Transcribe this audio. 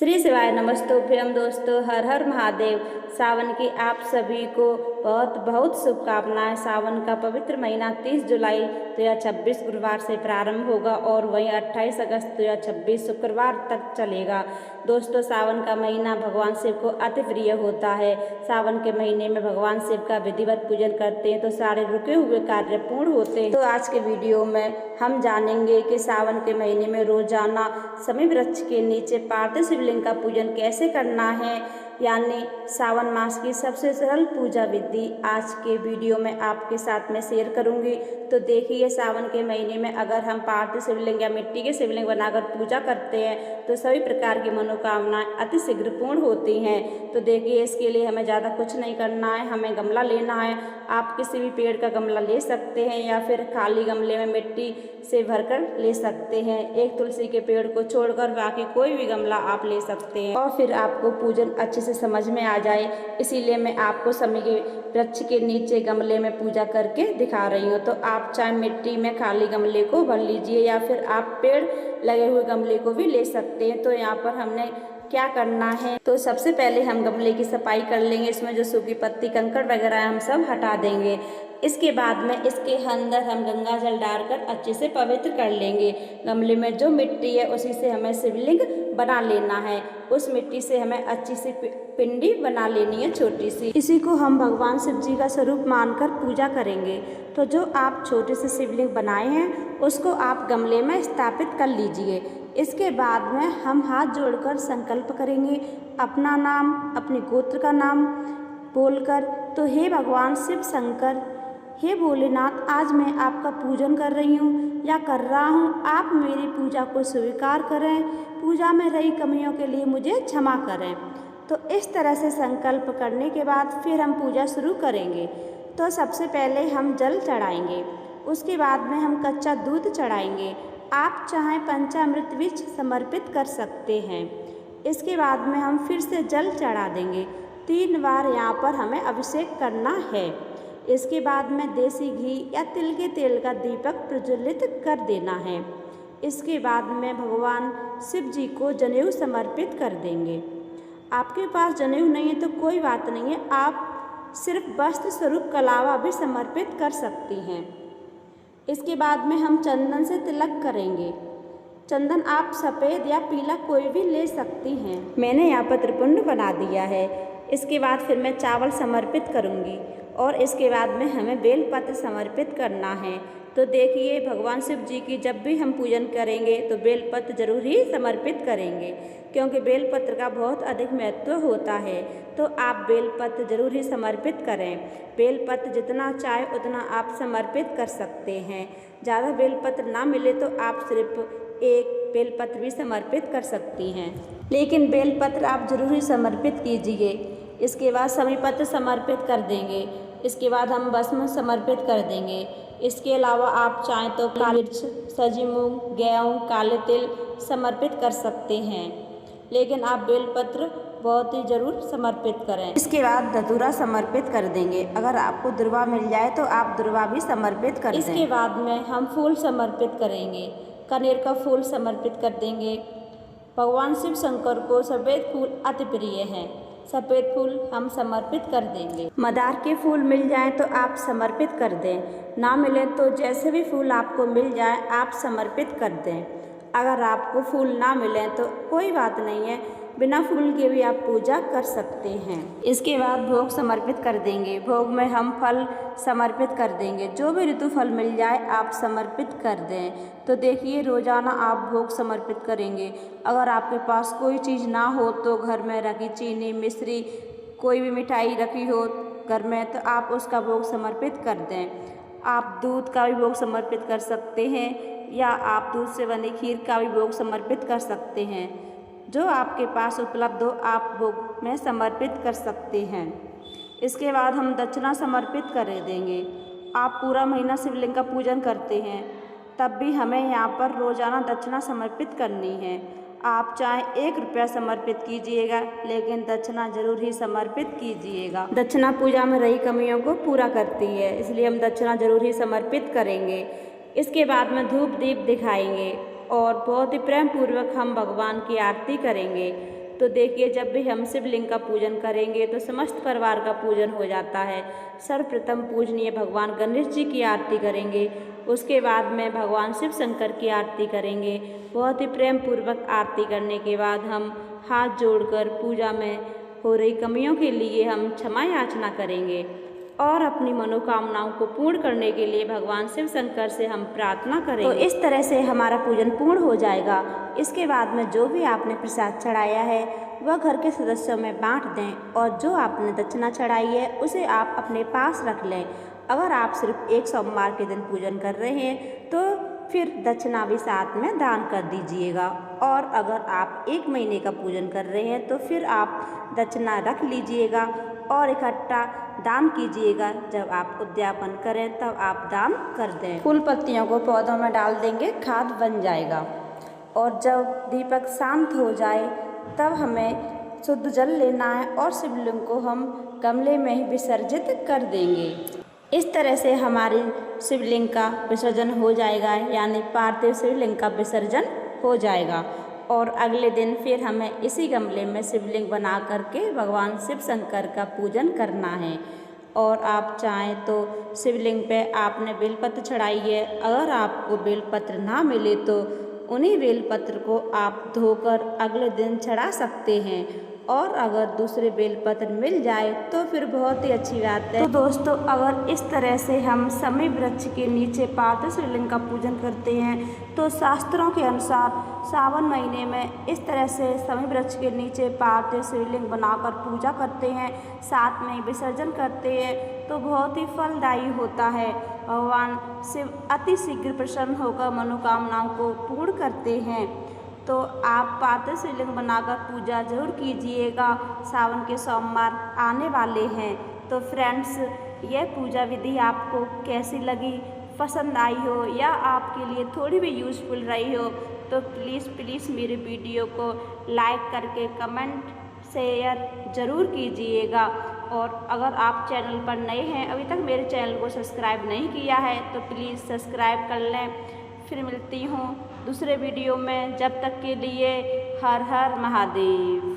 श्री शिवाय नमस्तोभ्यम दोस्तों, हर हर महादेव। सावन की आप सभी को बहुत बहुत शुभकामनाएं। सावन का पवित्र महीना 30 जुलाई 2026 गुरुवार से प्रारंभ होगा और वहीं 28 अगस्त 2026 शुक्रवार तक चलेगा। दोस्तों, सावन का महीना भगवान शिव को अति प्रिय होता है। सावन के महीने में भगवान शिव का विधिवत पूजन करते हैं तो सारे रुके हुए कार्य पूर्ण होते हैं। तो आज के वीडियो में हम जानेंगे कि सावन के महीने में रोजाना समी वृक्ष के नीचे पार्थिव शिवलिंग का पूजन कैसे करना है, यानी सावन मास की सबसे सरल पूजा विधि आज के वीडियो में आपके साथ में शेयर करूंगी। तो देखिए, सावन के महीने में अगर हम पार्थिव शिवलिंग या मिट्टी के शिवलिंग बनाकर पूजा करते हैं तो सभी प्रकार की मनोकामनाएं अति शीघ्र पूर्ण होती हैं। तो देखिए, इसके लिए हमें ज़्यादा कुछ नहीं करना है। हमें गमला लेना है। आप किसी भी पेड़ का गमला ले सकते हैं या फिर खाली गमले में मिट्टी से भरकर ले सकते हैं। एक तुलसी के पेड़ को छोड़कर बाकी कोई भी गमला आप ले सकते हैं। और फिर आपको पूजन अच्छे से समझ में आ जाए, इसीलिए मैं आपको समी के वृक्ष के नीचे गमले में पूजा करके दिखा रही हूँ। तो आप चाहे मिट्टी में खाली गमले को भर लीजिए या फिर आप पेड़ लगे हुए गमले को भी ले सकते हैं। तो यहाँ पर हमने क्या करना है, तो सबसे पहले हम गमले की सफाई कर लेंगे। इसमें जो सूखी पत्ती कंकड़ वगैरह हम सब हटा देंगे। इसके बाद में इसके अंदर हम गंगा जल डालकर अच्छे से पवित्र कर लेंगे। गमले में जो मिट्टी है उसी से हमें शिवलिंग बना लेना है। उस मिट्टी से हमें अच्छी सी पिंडी बना लेनी है, छोटी सी। इसी को हम भगवान शिव जी का स्वरूप मानकर पूजा करेंगे। तो जो आप छोटे से शिवलिंग बनाए हैं उसको आप गमले में स्थापित कर लीजिए। इसके बाद में हम हाथ जोड़कर संकल्प करेंगे, अपना नाम, अपने गोत्र का नाम बोलकर। तो हे भगवान शिव शंकर, हे भोलेनाथ, आज मैं आपका पूजन कर रही हूँ या कर रहा हूँ। आप मेरी पूजा को स्वीकार करें। पूजा में रही कमियों के लिए मुझे क्षमा करें। तो इस तरह से संकल्प करने के बाद फिर हम पूजा शुरू करेंगे। तो सबसे पहले हम जल चढ़ाएंगे, उसके बाद में हम कच्चा दूध चढ़ाएंगे। आप चाहें पंचामृत भी समर्पित कर सकते हैं। इसके बाद में हम फिर से जल चढ़ा देंगे। 3 बार यहाँ पर हमें अभिषेक करना है। इसके बाद में देसी घी या तिल के तेल का दीपक प्रज्वलित कर देना है। इसके बाद में भगवान शिव जी को जनेऊ समर्पित कर देंगे। आपके पास जनेऊ नहीं है तो कोई बात नहीं है, आप सिर्फ वस्त्र स्वरूप कलावा भी समर्पित कर सकती हैं। इसके बाद में हम चंदन से तिलक करेंगे। चंदन आप सफ़ेद या पीला कोई भी ले सकती हैं। मैंने यहाँ पर त्रिपुंड बना दिया है। इसके बाद फिर मैं चावल समर्पित करूँगी और इसके बाद में हमें बेलपत्र समर्पित करना है। तो देखिए, भगवान शिव जी की जब भी हम पूजन करेंगे तो बेलपत्र जरूर ही समर्पित करेंगे, क्योंकि बेलपत्र का बहुत अधिक महत्व होता है। तो आप बेलपत्र जरूर ही समर्पित करें। बेलपत्र जितना चाहे उतना आप समर्पित कर सकते हैं। ज़्यादा बेलपत्र ना मिले तो आप सिर्फ एक बेलपत्र भी समर्पित कर सकती हैं, लेकिन बेलपत्र आप जरूर ही समर्पित कीजिए। इसके बाद समी पत्र समर्पित कर देंगे। इसके बाद हम भस्म समर्पित कर देंगे। इसके अलावा आप चाहें तो काली मिर्च, सजी मूंग, गेहूँ, काले तिल समर्पित कर सकते हैं, लेकिन आप बेलपत्र बहुत ही जरूर समर्पित करें। इसके बाद धतूरा समर्पित कर देंगे। अगर आपको दुर्वा मिल जाए तो आप दुर्वा भी समर्पित कर दें। इसके बाद में हम फूल समर्पित करेंगे। कनेर का फूल समर्पित कर देंगे। भगवान शिव शंकर को सफ़ेद फूल अति प्रिय हैं। सफ़ेद फूल हम समर्पित कर देंगे। मदार के फूल मिल जाए तो आप समर्पित कर दें, ना मिले तो जैसे भी फूल आपको मिल जाए आप समर्पित कर दें। अगर आपको फूल ना मिले तो कोई बात नहीं है, बिना फूल के भी आप पूजा कर सकते हैं। इसके बाद भोग समर्पित कर देंगे। भोग में हम फल समर्पित कर देंगे। जो भी ऋतु फल मिल जाए आप समर्पित कर दें। तो देखिए, रोजाना आप भोग समर्पित करेंगे। अगर आपके पास कोई चीज़ ना हो तो घर में रखी चीनी, मिश्री, कोई भी मिठाई रखी हो घर में तो आप उसका भोग समर्पित कर दें। आप दूध का भी भोग समर्पित कर सकते हैं या आप दूध से बनी खीर का भी भोग समर्पित कर सकते हैं। जो आपके पास उपलब्ध हो आप भोग में समर्पित कर सकते हैं। इसके बाद हम दक्षिणा समर्पित कर देंगे। आप पूरा महीना शिवलिंग का पूजन करते हैं तब भी हमें यहाँ पर रोजाना दक्षिणा समर्पित करनी है। आप चाहे 1 रुपया समर्पित कीजिएगा, लेकिन दक्षिणा जरूर ही समर्पित कीजिएगा। दक्षिणा पूजा में रही कमियों को पूरा करती है, इसलिए हम दक्षिणा जरूर ही समर्पित करेंगे। इसके बाद में धूप दीप दिखाएंगे और बहुत ही प्रेम पूर्वक हम भगवान की आरती करेंगे। तो देखिए जब भी हम शिवलिंग का पूजन करेंगे तो समस्त परिवार का पूजन हो जाता है। सर्वप्रथम पूजनीय भगवान गणेश जी की आरती करेंगे, उसके बाद में भगवान शिव शंकर की आरती करेंगे। बहुत ही प्रेम पूर्वक आरती करने के बाद हम हाथ जोड़कर पूजा में हो रही कमियों के लिए हम क्षमा याचना करेंगे और अपनी मनोकामनाओं को पूर्ण करने के लिए भगवान शिव शंकर से हम प्रार्थना करेंगे। तो इस तरह से हमारा पूजन पूर्ण हो जाएगा। इसके बाद में जो भी आपने प्रसाद चढ़ाया है वह घर के सदस्यों में बांट दें और जो आपने दक्षिणा चढ़ाई है उसे आप अपने पास रख लें। अगर आप सिर्फ एक सोमवार के दिन पूजन कर रहे हैं तो फिर दक्षिणा भी साथ में दान कर दीजिएगा, और अगर आप 1 महीने का पूजन कर रहे हैं तो फिर आप दक्षिणा रख लीजिएगा और इकट्ठा दान कीजिएगा। जब आप उद्यापन करें तब आप दान कर दें। फूल पत्तियों को पौधों में डाल देंगे, खाद बन जाएगा। और जब दीपक शांत हो जाए तब हमें शुद्ध जल लेना है और शिवलिंग को हम गमले में ही विसर्जित कर देंगे। इस तरह से हमारी शिवलिंग का विसर्जन हो जाएगा, यानी पार्थिव शिवलिंग का विसर्जन हो जाएगा। और अगले दिन फिर हमें इसी गमले में शिवलिंग बना करके भगवान शिव शंकर का पूजन करना है। और आप चाहें तो शिवलिंग पे आपने बेलपत्र चढ़ाई है, अगर आपको बेलपत्र ना मिले तो उन्हीं बेलपत्र को आप धोकर अगले दिन चढ़ा सकते हैं, और अगर दूसरे बेलपत्र मिल जाए तो फिर बहुत ही अच्छी बात है। तो दोस्तों, अगर इस तरह से हम शमी वृक्ष के नीचे पार्थिव शिवलिंग का पूजन करते हैं तो शास्त्रों के अनुसार सावन महीने में इस तरह से शमी वृक्ष के नीचे पार्थिव शिवलिंग बनाकर पूजा करते हैं, साथ में विसर्जन करते हैं तो बहुत ही फलदायी होता है। भगवान शिव अति शीघ्र प्रसन्न होकर मनोकामनाओं को पूर्ण करते हैं। तो आप पार्थिव शिवलिंग बनाकर पूजा जरूर कीजिएगा। सावन के सोमवार आने वाले हैं। तो फ्रेंड्स, यह पूजा विधि आपको कैसी लगी, पसंद आई हो या आपके लिए थोड़ी भी यूज़फुल रही हो तो प्लीज़ मेरे वीडियो को लाइक करके कमेंट शेयर ज़रूर कीजिएगा। और अगर आप चैनल पर नए हैं, अभी तक मेरे चैनल को सब्सक्राइब नहीं किया है तो प्लीज़ सब्सक्राइब कर लें। फिर मिलती हूँ दूसरे वीडियो में, जब तक के लिए हर हर महादेव।